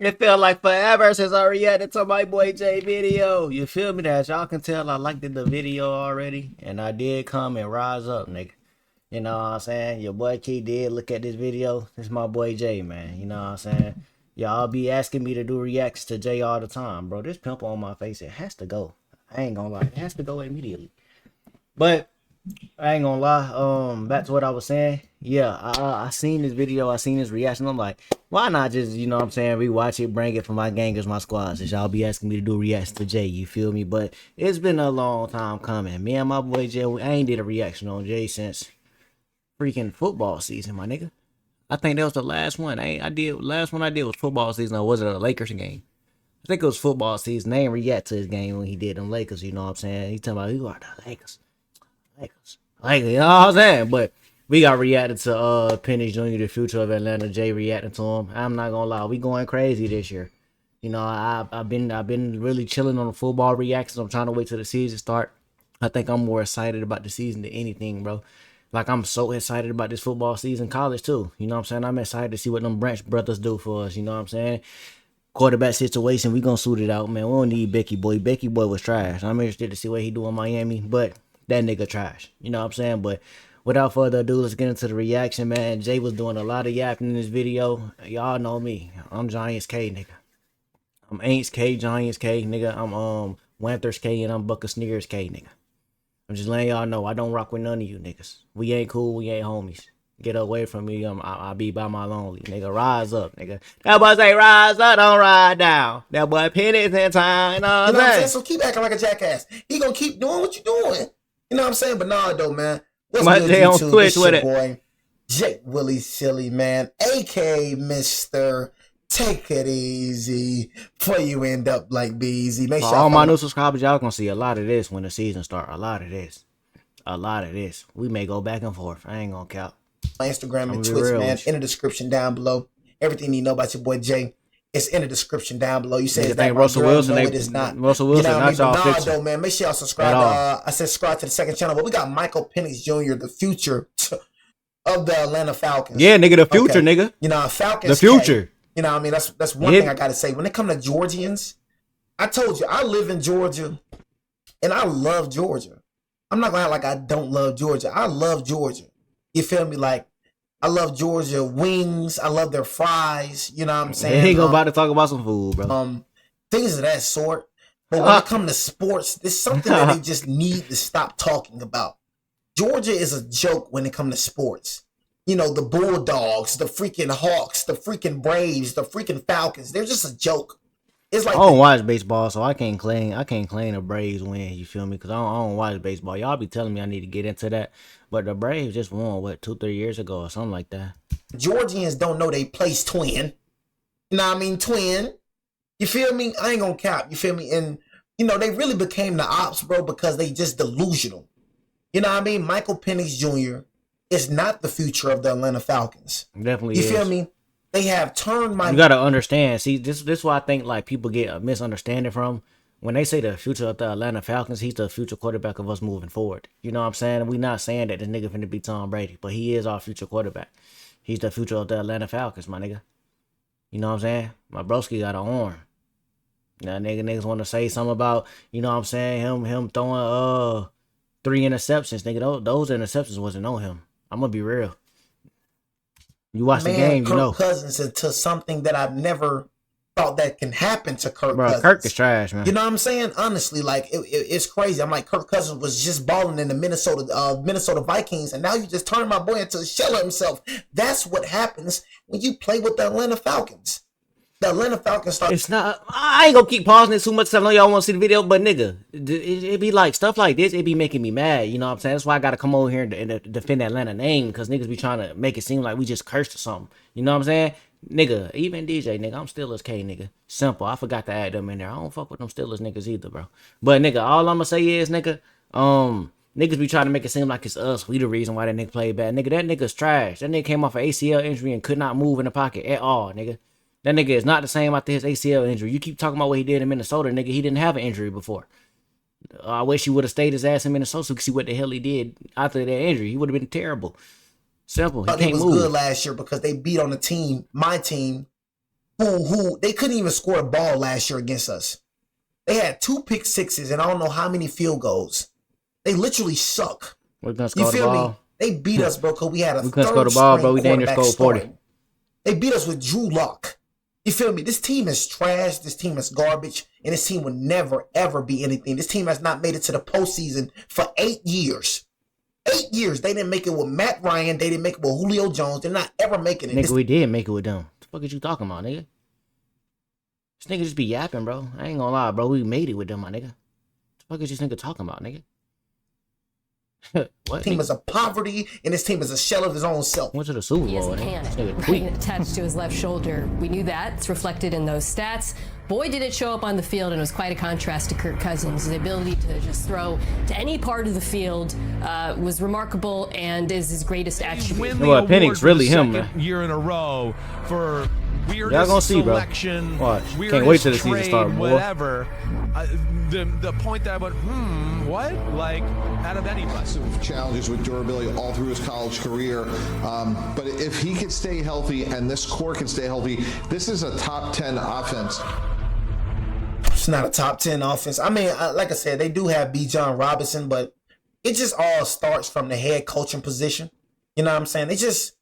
It felt like forever since I reacted to my boy Jay video. You feel me? That y'all can tell I liked the video already. And I did come and rise up, nigga. You know what I'm saying? Your boy Key did look at this video. This is my boy Jay, man. You know what I'm saying? Y'all be asking me to do reacts to Jay all the time, bro. This pimple on my face, it has to go. I ain't gonna lie. It has to go immediately. But I ain't gonna lie. Back to what I was saying. Yeah, I seen this video. I seen this reaction. I'm like, why not just, you know what I'm saying, rewatch it, bring it for my gangers, my squads. Since y'all be asking me to do reacts to Jay, you feel me? But it's been a long time coming. Me and my boy Jay, I ain't did a reaction on Jay since freaking football season, my nigga. I think that was the last one. Last one I did was football season. Or was it a Lakers game? I think it was football season. They ain't react to his game when he did them Lakers. You know what I'm saying? He talking about who are the Lakers. Like, you know what I'm saying? But we got reacted to Penix Jr., the future of Atlanta. Jay reacting to him. I'm not gonna lie, we going crazy this year. You know, I've been really chilling on the football reactions. I'm trying to wait till the season start. I think I'm more excited about the season than anything, bro. Like, I'm so excited about this football season, college too. You know what I'm saying? I'm excited to see what them Branch brothers do for us. You know what I'm saying? Quarterback situation, we gonna suit it out, man. We don't need Becky Boy. Becky Boy was trash. I'm interested to see what he do in Miami, but that nigga trash. You know what I'm saying? But without further ado, let's get into the reaction, man. Jay was doing a lot of yapping in this video. Y'all know me. I'm Giants K, nigga. I'm Aints K, Giants K, nigga. I'm Wanthers K, and I'm Buccaneers K, nigga. I'm just letting y'all know I don't rock with none of you niggas. We ain't cool. We ain't homies. Get away from me. I be by my lonely. Nigga, rise up, nigga. That boy say rise up, don't ride down. That boy Penix in time. You know what I'm saying? So keep acting like a jackass. He gonna keep doing what you doing. You know what I'm saying? But nah, though, man. What's My good, Jay on YouTube? Twitch It's with your it. boy, JAYWILLYSILLY, man. A.K.A. Mr. Take It Easy before you end up like Beezy. Make For sure all my follow new subscribers, y'all gonna see a lot of this when the season start. A lot of this. A lot of this. We may go back and forth. I ain't gonna count. my Instagram and Twitch, man. In the description down below. Everything you know about your boy Jay, it's in the description down below. You say it's that Russell girl? Wilson, No, it is not. Russell You Wilson, know what I mean? not y'all But nah, fixing though, man. Make sure y'all at subscribe. all. I said subscribe to the second channel, but we got Michael Penix Jr., the future of the Atlanta Falcons. Yeah, nigga, the future, nigga. You know, Falcons. The future. K, you know what I mean? That's one thing I gotta say. When it comes to Georgians, I told you, I live in Georgia and I love Georgia. I'm not gonna act like I don't love Georgia. I love Georgia. You feel me? Like, I love Georgia wings. I love their fries. You know what I'm saying? He ain't about to talk about some food, bro. Things of that sort. But when it comes to sports, there's something that they just need to stop talking about. Georgia is a joke when it comes to sports. You know, the Bulldogs, the freaking Hawks, the freaking Braves, the freaking Falcons. They're just a joke. It's like I don't watch baseball, so I can't claim the Braves win. You feel me? Because I don't watch baseball. Y'all be telling me I need to get into that, but the Braves just won what 2-3 years ago or something like that. Georgians don't know they place twin. You know what I mean? Twin. You feel me? I ain't gonna cap. You feel me? And you know they really became the ops, bro, because they just delusional. You know what I mean? Michael Penix Jr. is not the future of the Atlanta Falcons. Definitely, you feel me? They have turned my. You gotta understand. See, this is why I think like people get a misunderstanding from when they say the future of the Atlanta Falcons. He's the future quarterback of us moving forward. You know what I'm saying? We not saying that this nigga finna be Tom Brady, but he is our future quarterback. He's the future of the Atlanta Falcons, my nigga. You know what I'm saying? My broski got an arm. Now niggas want to say something about, you know what I'm saying, him throwing 3 interceptions. Nigga, those interceptions wasn't on him. I'm gonna be real. You watch the game, you know. Kirk Cousins into something that I've never thought that can happen to Kirk Cousins. Kirk is trash, man. You know what I'm saying? Honestly, like it's crazy. I'm like, Kirk Cousins was just balling in the Minnesota Vikings, and now you just turn my boy into a shell of himself. That's what happens when you play with the Atlanta Falcons. The Atlanta Falcons start. It's not. I ain't gonna keep pausing it too much. I know y'all want to see the video, but nigga, it be like stuff like this. It be making me mad. You know what I'm saying? That's why I gotta come over here and defend the Atlanta name, because niggas be trying to make it seem like we just cursed or something. You know what I'm saying? Nigga, even DJ, nigga, I'm Steelers K, nigga. Simple. I forgot to add them in there. I don't fuck with them Steelers niggas either, bro. But nigga, all I'm gonna say is, nigga, niggas be trying to make it seem like it's us. We the reason why that nigga played bad. Nigga, that nigga's trash. That nigga came off an ACL injury and could not move in the pocket at all, nigga. That nigga is not the same after his ACL injury. You keep talking about what he did in Minnesota, nigga. He didn't have an injury before. I wish he would have stayed his ass in Minnesota so we could see what the hell he did after that injury. He would have been terrible. Simple. He can't was move. Good last year because they beat on the team, my team, who they couldn't even score a ball last year against us. They had 2 pick sixes and I don't know how many field goals. They literally suck. We're gonna You score the feel me? ball. They beat us, bro, because we had a We couldn't score the ball, bro. We damn near scored 40. They beat us with Drew Lock. You feel me? This team is trash. This team is garbage. And this team will never, ever be anything. This team has not made it to the postseason for 8 years. 8 years. They didn't make it with Matt Ryan. They didn't make it with Julio Jones. They're not ever making it. Nigga, we did make it with them. What the fuck is you talking about, nigga? This nigga just be yapping, bro. I ain't gonna lie, bro. We made it with them, my nigga. What the fuck is this nigga talking about, nigga? What? This team is a poverty, and this team is a shell of his own self. Went to the Super Bowl, nigga. Attached to his left shoulder. We knew that. It's reflected in those stats. Boy, did it show up on the field, and it was quite a contrast to Kirk Cousins. His ability to just throw to any part of the field was remarkable and is his greatest attribute. Well, Penix really him, man. Year in a row for weirdest y'all gonna see, selection, bro. Watch. Can't wait till the season trade, starts, boy. Whatever. The point that I went, what? Like, out of anybody. Challenges with durability all through his college career. But if he can stay healthy and this core can stay healthy, this is a top 10 offense. It's not a top 10 offense. I mean, like I said, they do have B. John Robinson, but it just all starts from the head coaching position. You know what I'm saying? They just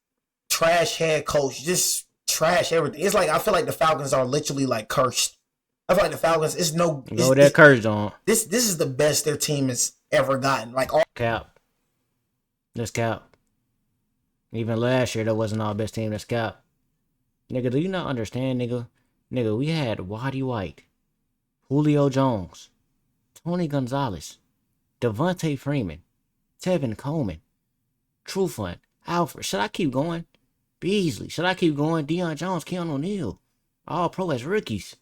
trash head coach, just trash everything. It's like I feel like the Falcons are literally like cursed. I feel like the Falcons, it's no. No, they're cursed on. This is the best their team has ever gotten. Like all cap. That's cap. Even last year, that wasn't our best team. That's cap. Nigga, do you not understand, nigga? Nigga, we had Waddy White, Julio Jones, Tony Gonzalez, Devontae Freeman, Tevin Coleman, Trufant, Alfred. Should I keep going? Beasley. Should I keep going? Deion Jones, Keanu O'Neal. All pro as rookies.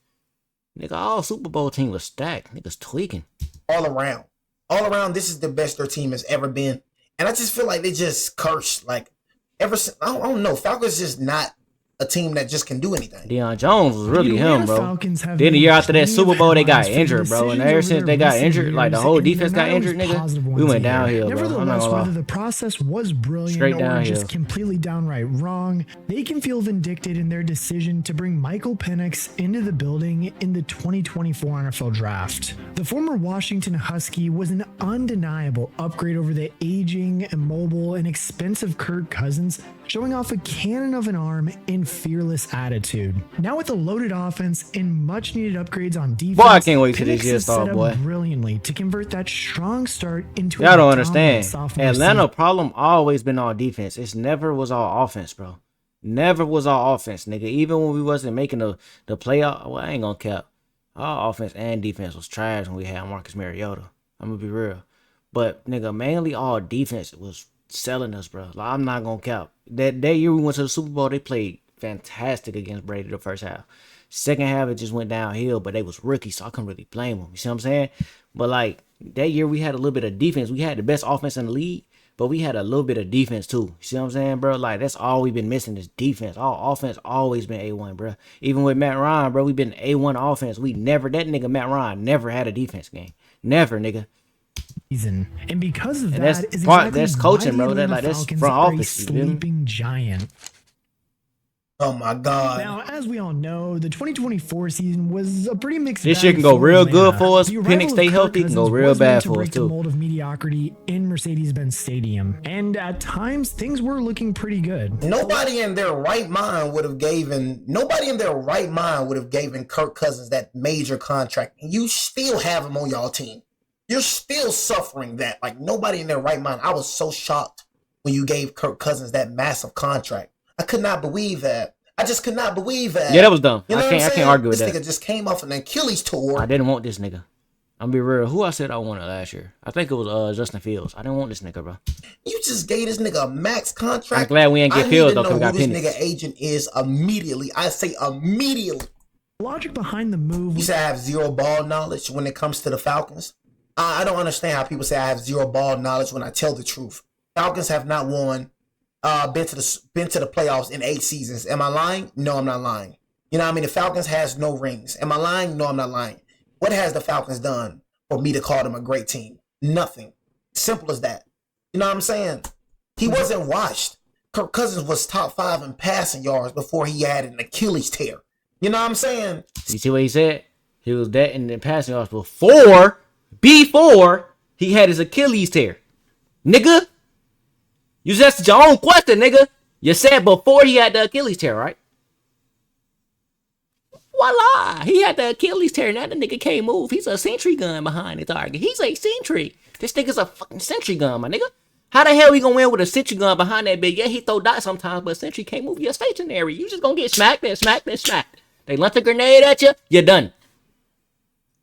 Nigga, all Super Bowl team was stacked. Niggas tweaking. All around. All around, this is the best their team has ever been. And I just feel like they just cursed. Like, ever since, I don't know. Falcons just not a team that just can do anything. Deion Jones was really him, bro. Then the year after that Super Bowl, they got injured, bro. And ever since they got injured, like the whole defense got injured, nigga, we went downhill, bro. I'm not gonna lie. Whether the process was brilliant Straight or downhill. just completely downright wrong, they can feel vindicted in their decision to bring Michael Penix into the building in the 2024 NFL Draft. The former Washington Husky was an undeniable upgrade over the aging, immobile, and expensive Kirk Cousins, showing off a cannon of an arm and fearless attitude. Now with a loaded offense and much needed upgrades on defense, Boy, I can't wait till Penix this year is start, set up boy. brilliantly to convert that strong start into Y'all a don't dominant understand. sophomore Atlanta season. problem always been our defense. It's never was our offense, bro. Never was our offense, nigga. Even when we wasn't making the playoff, well, I ain't gonna cap. Our offense and defense was trash when we had Marcus Mariota. I'm gonna be real. But nigga, mainly our defense was selling us, bro. Like, I'm not gonna cap. That year we went to the Super Bowl, they played fantastic against Brady the first half. Second half, it just went downhill, but they was rookies, so I couldn't really blame them. You see what I'm saying? But like that year, we had a little bit of defense. We had the best offense in the league, but we had a little bit of defense too. You see what I'm saying, bro? Like that's all we've been missing is defense. Our offense always been A1, bro. Even with Matt Ryan, bro, we've been A1 offense. We never, that nigga Matt Ryan never had a defense game. Never, nigga. Season. And because of And that, that's is part- exactly that's coaching, why bro. the That, Atlanta like, that's Falcons front are a office, you feel me? sleeping giant. Oh my God. Now, as we all know, the 2024 season was a pretty mixed This bag shit can go for real Atlanta. good for us. The Penix arrival stay of healthy, Kirk can go Cousins real was bad meant to for us, break the too. mold of mediocrity in Mercedes-Benz Stadium, and at times things were looking pretty good. Nobody in their right mind would have given Kirk Cousins that major contract, and you still have him on y'all team. You're still suffering that. Like nobody in their right mind. I was so shocked when you gave Kirk Cousins that massive contract. I could not believe that. I just could not believe that. Yeah, that was dumb. You know I what I'm can't saying? argue with this that. nigga just came off an Achilles tour. I didn't want this nigga. I'm be real. Who I said I wanted last year? I think it was Justin Fields. I didn't want this nigga, bro. You just gave this nigga a max contract. I'm glad we ain't get I Fields need to though, because know we who got this Penix. nigga agent is immediately. I say immediately. The logic behind the move You say I have zero ball knowledge when it comes to the Falcons. I don't understand how people say I have zero ball knowledge when I tell the truth. Falcons have not won, been to the playoffs in 8 seasons. Am I lying? No, I'm not lying. You know what I mean? The Falcons has no rings. Am I lying? No, I'm not lying. What has the Falcons done for me to call them a great team? Nothing. Simple as that. You know what I'm saying? He wasn't washed. Kirk Cousins was top 5 in passing yards before he had an Achilles tear. You You know what I'm saying? You see what he said? He was that in the passing yards before he had his Achilles tear. Nigga, you just your own question, nigga. You said before he had the Achilles tear, right? Voila! He had the Achilles tear. Now the nigga can't move. He's a sentry gun behind the target. He's a sentry. This nigga's a fucking sentry gun, my nigga. How the hell we gonna win with a sentry gun behind that bitch? Yeah, he throw dots sometimes, but sentry can't move. You're stationary. You just gonna get smacked and smacked and smacked. They launch a grenade at you, you're done.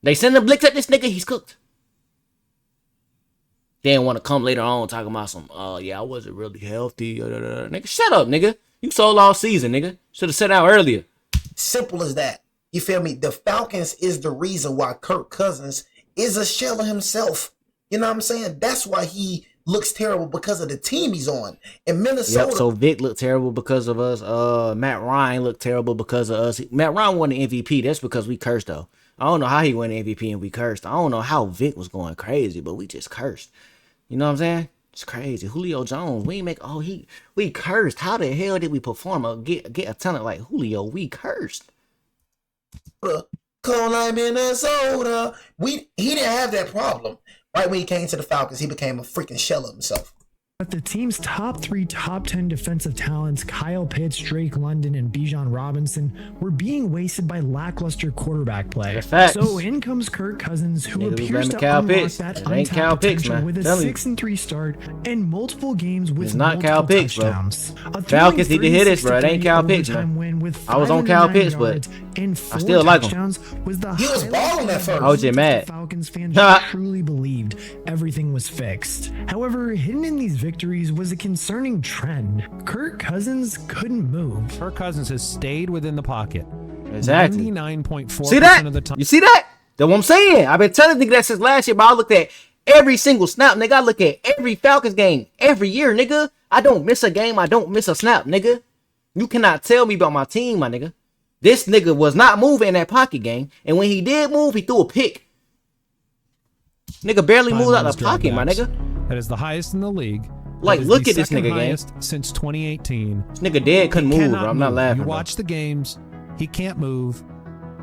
They send a blitz at this nigga, he's cooked. They didn't want to come later on talking about some, yeah, I wasn't really healthy. Nigga, shut up, nigga. You sold all season, nigga. Should have said out earlier. Simple as that. You feel me? The Falcons is the reason why Kirk Cousins is a shell of himself. You know what I'm saying? That's why he looks terrible, because of the team he's on. In Minnesota. Yep, so Vic looked terrible because of us. Matt Ryan looked terrible because of us. Matt Ryan won the MVP. That's because we cursed, though. I don't know how he won the MVP and we cursed. I don't know how Vic was going crazy, but we just cursed. You know what I'm saying? It's crazy. Julio Jones, we cursed. How the hell did we perform get a talent like Julio? We cursed. Cold like Minnesota. He didn't have that problem. Right when he came to the Falcons, he became a freaking shell of himself. But the team's top 10 defensive talents, Kyle Pitts, Drake London, and Bijan Robinson, were being wasted by lackluster quarterback play. So in comes Kirk Cousins, who appears to unlock that untapped potential with a 6-3 start and multiple games with multiple touchdowns. Falcons need to hit this, bro. It ain't Kyle Pitts, man. I was on Kyle Pitts, but I still like him. He was balling at first. I was just mad. Falcons fans truly believed everything was fixed. However, hidden in these victories was a concerning trend. Kirk Cousins couldn't move. Kirk Cousins has stayed within the pocket. Exactly. 99.4% of the time. You see that? That's what I'm saying. I've been telling niggas that since last year, but I looked at every single snap, nigga. I look at every Falcons game every year, nigga. I don't miss a game. I don't miss a snap, nigga. You cannot tell me about my team, my nigga. This nigga was not moving in that pocket game, and when he did move, he threw a pick. Nigga barely moved out of the pocket, my nigga. That is the highest in the league. Like, look at this nigga game. Since 2018. This nigga dead couldn't move, bro. I'm not laughing. You watch the games, he can't move.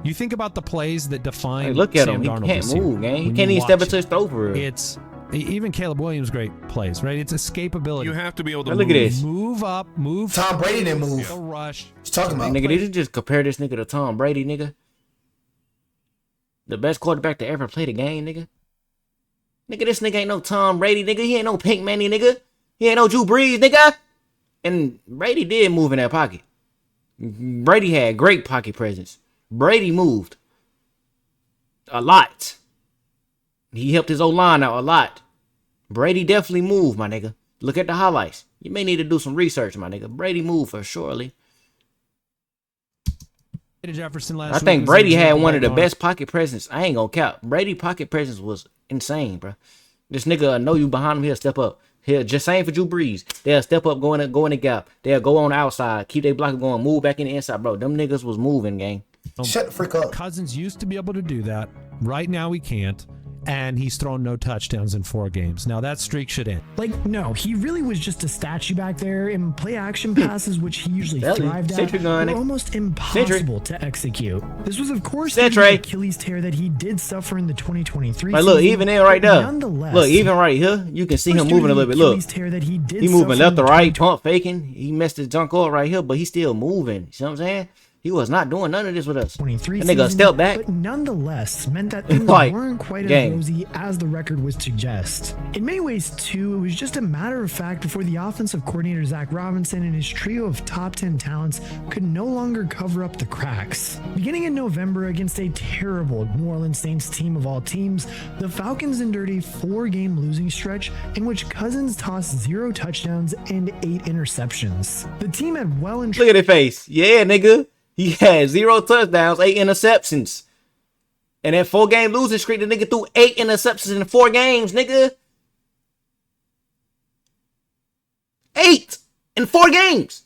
You think about the plays that define. Hey, look at him. He can't move, gang. He can't even step into his throw for real. It's even Caleb Williams' great plays, right? It's escapability. You have to be able to look at this. Move up, move. Tom Brady didn't move. The rush. He's talking about. Nigga, did you just compare this nigga to Tom Brady, nigga? The best quarterback to ever play the game, nigga. Nigga, this nigga ain't no Tom Brady, nigga. He ain't no Pink Manny, nigga. He ain't no Drew Brees, nigga. And Brady did move in that pocket. Brady had great pocket presence. Brady moved a lot. He helped his O-line out a lot. Brady definitely moved, my nigga. Look at the highlights. You may need to do some research, my nigga. Brady moved for surely. I think Brady had one of the best pocket presence. I ain't gonna count. Brady pocket presence was insane, bro. This nigga know you behind him. He'll step up. He'll just same for Drew Brees. They'll step up, go in the gap. They'll go on the outside, keep their block going, move back in the inside, bro. Them niggas was moving, gang. Shut the freak up. Cousins used to be able to do that. Right now he can't. And he's thrown no touchdowns in 4 games. Now that streak should end. Like, no, he really was just a statue back there, and play action passes, which he usually thrived at, were almost impossible to execute. This was, of course, the Achilles tear that he did suffer in the 2023 season. Look, even in right there. Nonetheless, look, even right here, you can see him moving a little bit. Look, he moving left to right, pump faking. He messed his junk up right here, but he's still moving. You see what I'm saying? He was not doing none of this with us. That nigga stepped back. But nonetheless, meant that things weren't quite as rosy as the record would suggest. In many ways, too, it was just a matter of fact before the offensive coordinator Zach Robinson and his trio of top 10 talents could no longer cover up the cracks. Beginning in November against a terrible New Orleans Saints team of all teams, the Falcons endured a 4-game losing stretch in which Cousins tossed 0 touchdowns and 8 interceptions. The team had well and look at their face. Yeah, nigga. He had 0 touchdowns, 8 interceptions. And that 4-game losing streak, the nigga threw 8 interceptions in 4 games, nigga. 8 in 4 games.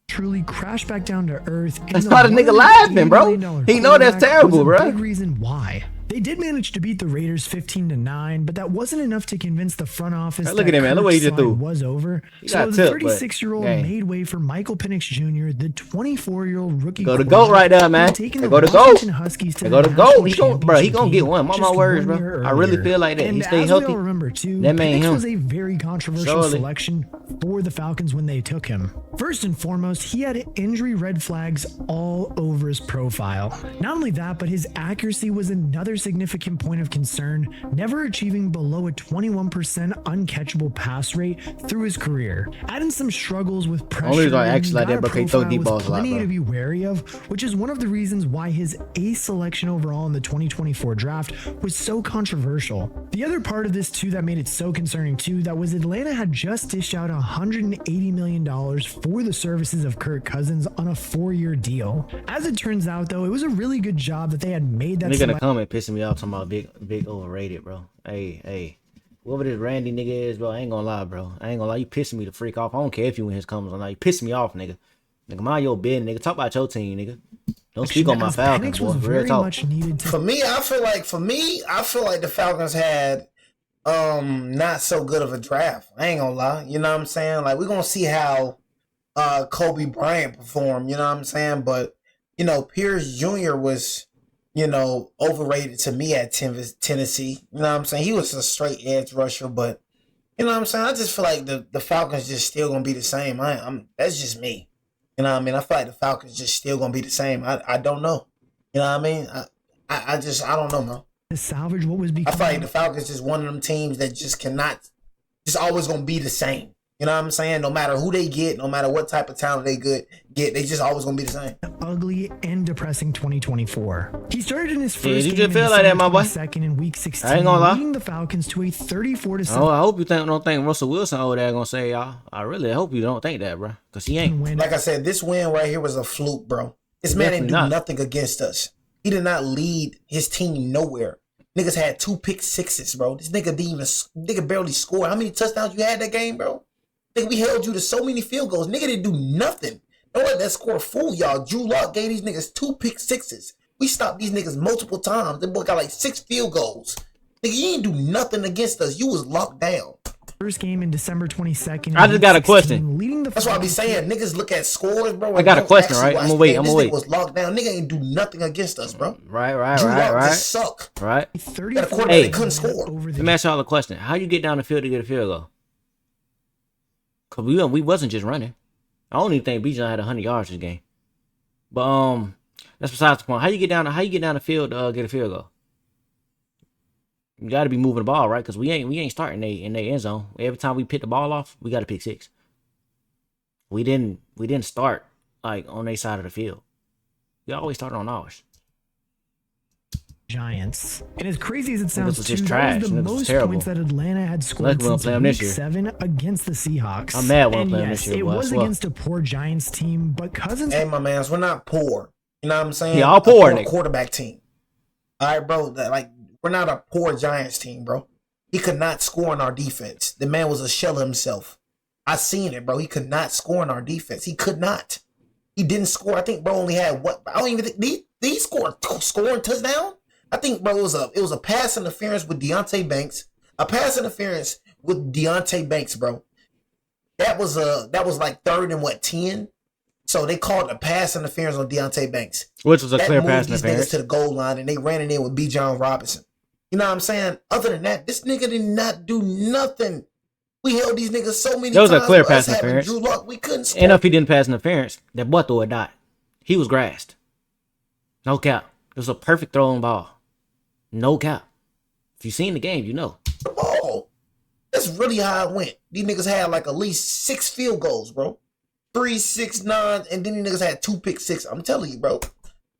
Truly crashed back down to earth. That's not a nigga laughing, bro. He know that's terrible, bro. Big reason why. They did manage to beat the Raiders 15-9, but that wasn't enough to convince the front office Hey, look at him, man. Look what he just threw. was over. He So got the tipped, but 36-year-old dang. made way for Michael Penix Jr., the 24-year-old rookie. Go to GOAT right there, man. They go to GOAT. They go to GOAT. He gonna get one. Mark my words, bro. I really feel like that. And He stay as healthy. we all remember too, That man Penix him. was a very controversial selection for the Falcons when they took him. First and foremost, he had injury red flags all over his profile. Not only that, but his accuracy was another significant point of concern, never achieving below a 21% uncatchable pass rate through his career. Adding some struggles with pressure, Only reason I actually like got that, bro, 'cause he throw profile deep with balls a lot, plenty bro. to be wary of, which is one of the reasons why his ace selection overall in the 2024 draft was so controversial. The other part of this too that made it so concerning too, that was Atlanta had just dished out $180 million for the services of Kirk Cousins on a 4-year deal. As it turns out though, it was a really good job that they had made that Nigga in the comment pissing me off talking about big overrated, bro. Hey, whoever this Randy nigga is, bro, I ain't gonna lie, bro. I ain't gonna lie, you pissing me the freak off. I don't care if you in his comments or not. You pissing me off, nigga. Nigga, mind your business, nigga. Talk about your team, nigga. Don't speak on my Falcons, boy. Real talk. For me, I feel like the Falcons had not so good of a draft. I ain't gonna lie. You know what I'm saying? Like, we're gonna see how Kobe Bryant performed, you know what I'm saying? But, you know, Pierce Jr. was, you know, overrated to me at Tennessee. You know what I'm saying? He was a straight edge rusher, but you know what I'm saying? I just feel like the Falcons just still gonna be the same. That's just me. You know what I mean? I feel like the Falcons just still gonna be the same. I don't know. You know what I mean? I don't know, man. To salvage what was I becoming. feel like the Falcons is one of them teams that just always gonna be the same. You know what I'm saying? No matter who they get, no matter what type of talent they get, they just always gonna be the same. Ugly and depressing 2024. He started in his first you game just feel like that, my boy. Second in week 16, I ain't gonna lie. leading the Falcons to a 34-7 Oh, I hope you don't think Russell Wilson over there gonna say y'all. I really hope you don't think that, bro, because he ain't. win. Like I said, this win right here was a fluke, bro. This man didn't do nothing against us. He did not lead his team nowhere. Niggas had 2 pick sixes, bro. This nigga barely scored. How many touchdowns you had that game, bro? Nigga, we held you to so many field goals. Nigga didn't do nothing. Don't let that score fool y'all. Drew Lock gave these niggas 2 pick sixes. We stopped these niggas multiple times. They boy got like 6 field goals. Nigga, you ain't do nothing against us. You was locked down. First game in December 22nd. I just got a question. Leading the That's why I be saying niggas look at scores, bro. I got a question, right? I'm gonna wait. This nigga was locked down. Nigga ain't do nothing against us, bro. Right. Drew Lock just suck. Right. Got a quarterback that couldn't score. Let me ask y'all a question. How you get down the field to get a field goal? Cause we wasn't just running. I don't even think Bijan had 100 yards this game. But that's besides the point. How you get down the field to get a field goal? You got to be moving the ball, right? Because we ain't starting in their end zone. Every time we pick the ball off, we got to pick 6. We didn't start like on their side of the field. We always started on ours. Giants. And as crazy as it sounds, just too, trash. that was the Niggas was most terrible. points that Atlanta had scored Luckily, we don't since play 'em this week year. 7 against the Seahawks. I'm mad we don't And play 'em yes, this year, it boy. I was swear. against a poor Giants team, but Cousins. Hey, my mans, we're not poor. You know what I'm saying? Yeah, all poor, nigga. Quarterback team. All right, bro. We're not a poor Giants team, bro. He could not score in our defense. The man was a shell of himself. I seen it, bro. He could not score in our defense. He could not. He didn't score. I think bro only had what? I don't even think did he score a scoring touchdown. I think bro it was a pass interference with Deontay Banks. A pass interference with Deontay Banks, bro. That was like 3rd and 10. So they called a pass interference on Deontay Banks. Which was a That clear moved pass these interference. niggas to the goal line and they ran it in with B. John Robinson. You know what I'm saying? Other than that, this nigga did not do nothing. We held these niggas so many times. That was a clear bro. pass Us having interference. Drew Lock, we couldn't score. And if he didn't pass interference, that boy threw a dot. He was grassed. No cap. It was a perfect throwing ball. No cap. If you seen the game, you know. The ball. That's really how it went. These niggas had like at least 6 field goals, bro. 3, 6, 9, and then these niggas had 2 pick 6. I'm telling you, bro.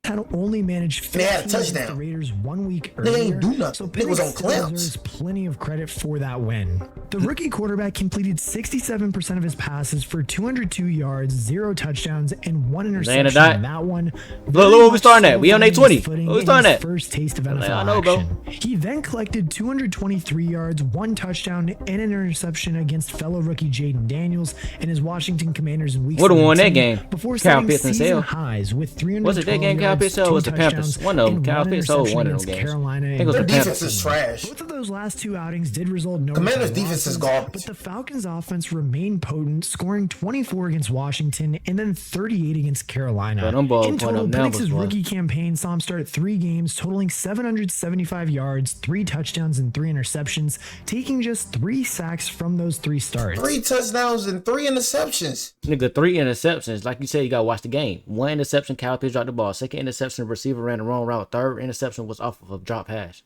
Had only managed They had a 15 against touchdown. the Raiders 1 week They earlier. ain't do nothing. So They was Penix on still clamps. deserves plenty of credit for that win. The rookie quarterback completed 67% of his passes for 202 yards, 0 touchdowns, and 1 interception. a dot. That one. Look where we starting at. We on their 820. Where we starting at? First taste of NFL I know, bro. action. He then collected 223 yards, 1 touchdown, and an interception against fellow rookie Jaden Daniels and his Washington Commanders in week Would've won that 17 game. before Kyle setting Pitts and season Sale. highs with 312 Was it that game, Kyle yards Pitts or was the Panthers? One of them. Kyle Pitts or one of them games. I think it was Their the defense Panthers. is trash. Both of those last two outings did result in no Commanders' return defense is losses, garbage. but the Falcons' offense remained potent, scoring 24 against Washington and then 38 against Carolina. Bro, them boys In putting total, up numbers, Penix's boy. rookie campaign saw him start 3 games, totaling 775 yards, 3 touchdowns, and 3 interceptions, taking just 3 sacks from those 3 starts. 3 touchdowns and 3 interceptions. Nigga, 3 interceptions. Like you said, you gotta watch the game. 1 interception, Kyle Pitts dropped the ball. 2nd interception, receiver ran the wrong route. 3rd interception was off of a drop pass.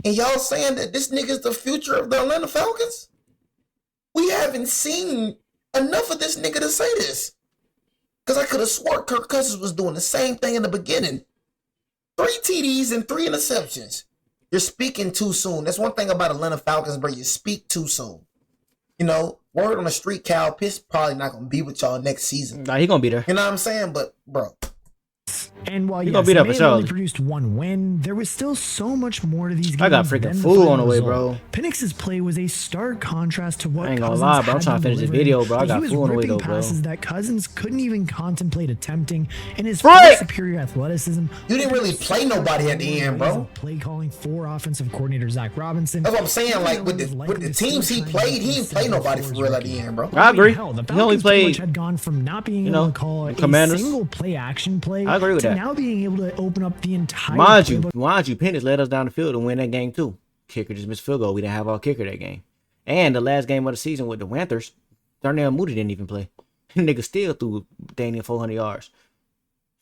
And y'all saying that this nigga's the future of the Atlanta Falcons? We haven't seen enough of this nigga to say this. Because I could have swore Kirk Cousins was doing the same thing in the beginning. 3 TDs and 3 interceptions. You're speaking too soon. That's one thing about Atlanta Falcons, bro. You speak too soon. You know, word on the street, Kyle Pitts probably not going to be with y'all next season. Nah, he gonna be there. You know what I'm saying? But, bro. And while He yes, gonna beat they up may for have only sure. produced 1 win, there was still so much more to these games. I got freaking than the food final on the way, result. bro. Penix's play was a stark contrast to what I ain't gonna Cousins lie, bro. I'm had trying to been finish this delivering, video, bro. I but got he was food on the way, ripping though, bro. passes that Cousins couldn't even contemplate attempting, and his Right. full superior athleticism. You didn't really play nobody at the end, bro. Play calling for offensive coordinator Zach Robinson. That's what I'm saying. Like, with the teams he played, he didn't play nobody for real at the end, bro. I agree. Hell, the He only Falcons pretty much played, had gone from not being you able know, to call a Commanders. single play action play I agree with to that. now being able to open up the entire Mind you, playbook. Penix led us down the field to win that game too. Kicker just missed field goal. We didn't have our kicker that game. And the last game of the season with the Panthers, Darnell Mooney didn't even play. Nigga still threw Daniel 400 yards.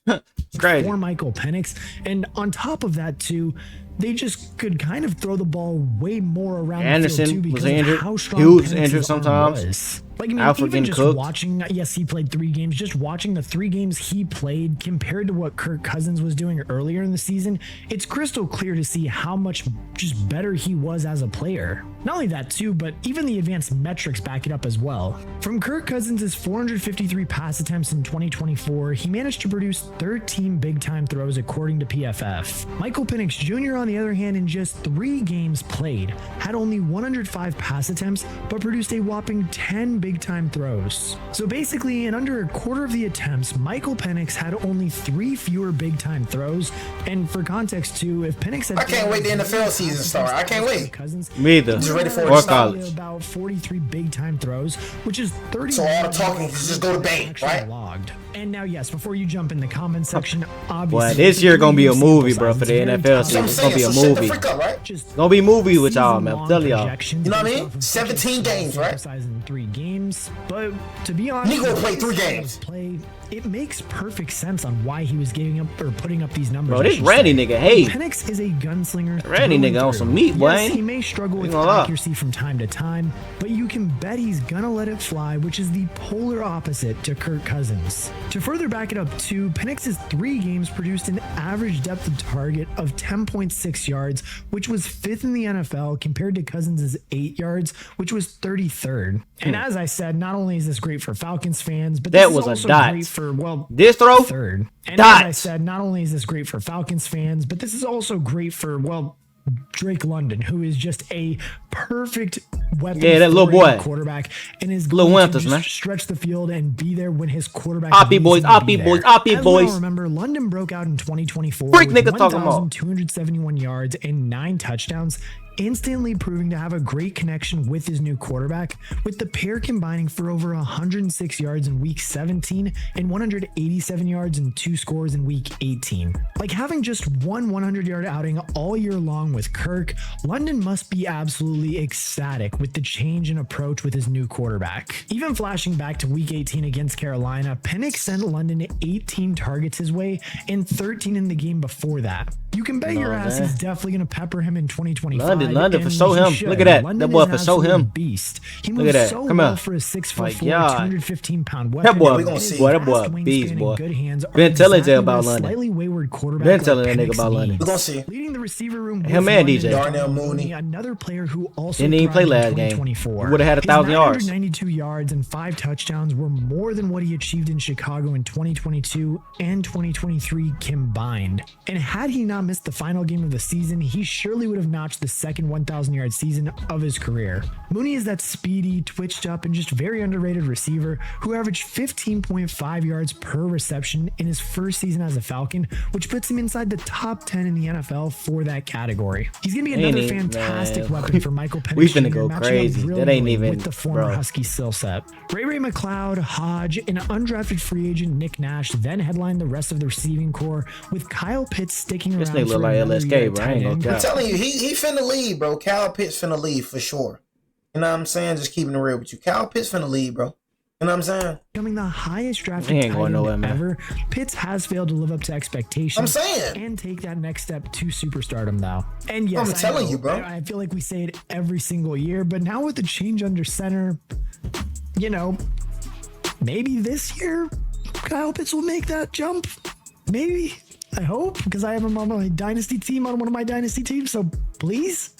It's crazy. For Michael Penix, and on top of that too, they just could kind of throw the ball way more around Anderson the field too was because injured. of how strong Hughes Penix's injured arm sometimes. was. Like, I mean, Alfred even getting just cooked. watching, yes, he played 3 games. Just watching the 3 games he played compared to what Kirk Cousins was doing earlier in the season, it's crystal clear to see how much just better he was as a player. Not only that too, but even the advanced metrics back it up as well. From Kirk Cousins' 453 pass attempts in 2024, he managed to produce 13 big-time throws according to PFF. Michael Penix Jr., on the other hand, in just 3 games played, had only 105 pass attempts, but produced a whopping 10 big-time throws. So basically, in under a quarter of the attempts, Michael Penix had only 3 fewer big-time throws. And for context too, if Penix had I can't wait the NFL season start. I can't wait. Cousins, Me either. Just ready for it Or to start. college. about 43 big-time throws, which is 30. So all the talking can just go to bank, actually right? Logged. And now, yes, before you jump in the comment section, obviously, Boy, this year gonna be a movie, bro, for the It's very NFL tough. season. I'm It's saying, gonna be a so shut the movie. freak up, right? Just Gonna be a movie with y'all, man. I'm season-long telling y'all. projections You know what I based mean? off of 17 such a games, small right? size in 3 games, but to be honest, Nico played this 3 style of games. Play, it makes perfect sense on why he was giving up or putting up these numbers. Bro, I this should Randy say. nigga, hey. Penix is a gunslinger. Randy through and nigga on through. some meat, boy, Yes, ain't he he? may struggle with Ain't gonna lie. accuracy from time to time, but you can bet he's gonna let it fly, which is the polar opposite to Kirk Cousins. To further back it up too, Penix's 3 games produced an average depth of target of 10.6 yards, which was 5th in the NFL, compared to Cousins' 8 yards, which was 33rd. And as I said, not only is this great for Falcons fans, but That this was a is also dot. great for, well, This throw? 3rd. And as I Dot. said, not only is this great for Falcons fans, but this is also great for, well, Drake London, who is just a perfect weapon. Yeah, that little for a boy. quarterback, and is Little going to Winters, just man. stretch the field and be there when his quarterback. Oppie needs boys, him to be oppie there. boys, oppie As we boys. all remember, London broke out in 2024 Freak with niggas talking about. 1,271 yards and 9 touchdowns, instantly proving to have a great connection with his new quarterback, with the pair combining for over 106 yards in week 17 and 187 yards and 2 scores in week 18. Like having just one 100-yard outing all year long with Kirk, London must be absolutely ecstatic with the change in approach with his new quarterback. Even flashing back to week 18 against Carolina, Penix sent London 18 targets his way and 13 in the game before that. You can bet your ass he's definitely going to pepper him in 2025. London for and show he him. should. Look at that. London That boy is for an show absolute him. beast. He Look at moves that. so Come well here. for a 6'4", My God. 215-pound weapon. That boy, we gonna see. boy, that boy, Fast beast, wingspan boy. and good hands are Been telling you exactly about what a London. slightly wayward high-powered quarterback. Been telling like that nigga Penix about London. needs. We're gonna see. Leading the receiver room. Him with and London DJ. is Darnell Mooney. another player who also Didn't even play thrived in last game. 2024. He would've had 1,000 yards. 92 yards and 5 touchdowns were more than what he achieved in Chicago in 2022 and 2023 combined. And had he not missed the final game of the season, he surely would have notched the second 1,000-yard season of his career. Mooney is that speedy, twitched up, and just very underrated receiver who averaged 15.5 yards per reception in his first season as a Falcon, which puts him inside the top 10 in the NFL for that category. He's going to be another fantastic weapon for Michael Penix. We finna Jr., go matching up crazy. really That ain't well even, with the former bro. Husky skill set. Ray McLeod, Hodge, and undrafted free agent Nick Nash then headlined the rest of the receiving core, with Kyle Pitts sticking around. This nigga for look like another LSK, year at bro. I ain't tight gonna end. cap. I'm telling you, he finna leave, bro. Kyle Pitts finna leave for sure. You know what I'm saying? Just keeping it real with you. Kyle Pitts finna leave, bro. You know what I'm saying? Becoming the highest drafted He ain't tight going end nowhere, man. ever, Pitts has failed to live up to expectations. I'm saying. And take that next step to superstardom now. And yes, I'm telling I know, you, bro. I feel like we say it every single year, but now with the change under center, you know, maybe this year Kyle Pitts will make that jump. Maybe. I hope, because I have him on my dynasty team, on one of my dynasty teams. So please,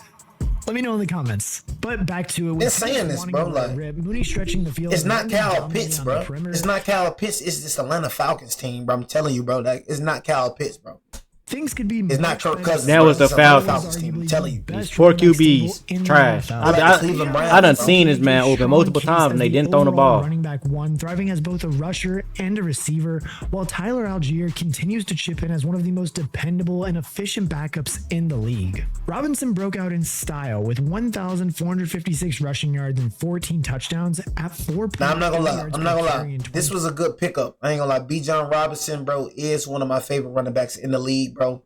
let me know in the comments. But back to it. They're saying this, bro. Like, Mooney stretching the field. it's not Mooney Kyle dominating Pitts, on bro. the perimeter. It's not Kyle Pitts. It's this Atlanta Falcons team, bro. I'm telling you, bro. Like, it's not Kyle Pitts, bro. Things could be. It's not much Kirk better. Cousins. That bro. was the It's Atlanta Falcons. team. I'm telling you. Best 4 running back QBs, stable in the trash. NFL. I like the Cleveland Browns, I done bro. seen this man open Sean multiple Case times as and they the didn't throw the overall ball. Running back one, thriving as both a rusher and a receiver, while Tyler Algier continues to chip in as one of the most dependable and efficient backups in the league. Robinson broke out in style with 1,456 rushing yards and 14 touchdowns at 4. Now, I'm not gonna lie. I'm not gonna lie. This was a good pickup. I ain't gonna lie. Bijan Robinson, bro, is one of my favorite running backs in the league, bro.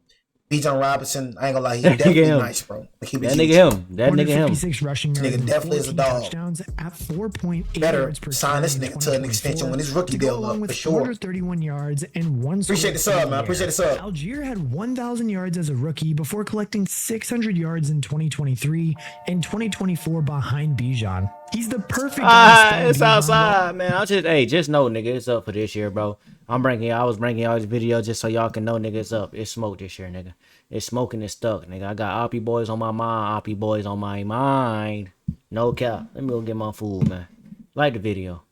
Bijan Robinson, I ain't gonna lie, he's definitely him. nice, bro. Like, he was That huge. nigga him. That nigga him. 456 rushing yards Nigga and definitely is a 14 dog. touchdowns at 4.8 Better yards per sign this carry in nigga to an extension when his rookie 2024 to go deal along up, with for sure. 431 yards and 1 Appreciate the sub, man. Appreciate the sub. Algier had 1,000 yards as a rookie before collecting 600 yards in 2023 and 2024 behind Bijan. He's the perfect guy to It's start Bijan, outside, man. Just know, nigga, it's up for this year, bro. I was bringing y'all this video just so y'all can know, nigga, it's up. It's smoke this year, nigga. It's smoking, it's stuck, nigga. I got Oppie boys on my mind, Oppie boys on my mind. No cap. Let me go get my food, man. Like the video.